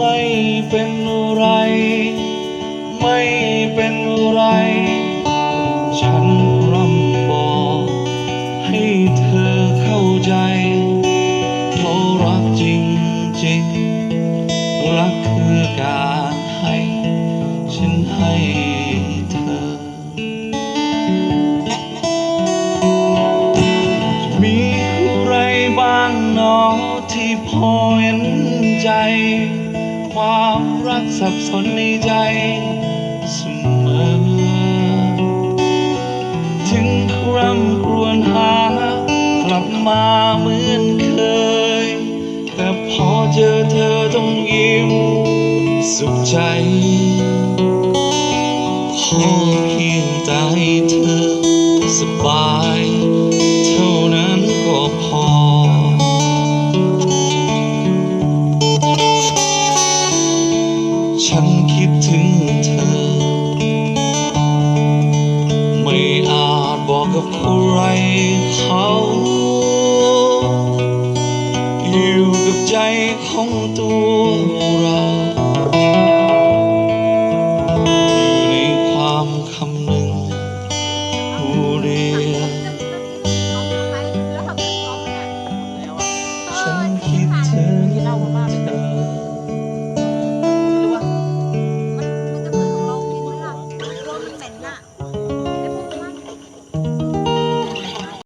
ไม่เป็นไรไม่เป็นไรฉันพร่ำบอกให้เธอเข้าใจเพราะรักจริงๆรักคือการให้ฉันให้เธอมีอะไรบ้างหนอที่พอเห็นใจความรักสับสนในใจเสมอถึงคร่ำครวญหากลับมาเหมือนเคยแต่พอเจอเธอต้องยิ้มสุขใจขอเพียงใจเธอสบายเท่านั้นก็พอฉันคิดถึงเธอไม่อาจบอกกับใครเขาอยู่กับใจของตัวเรา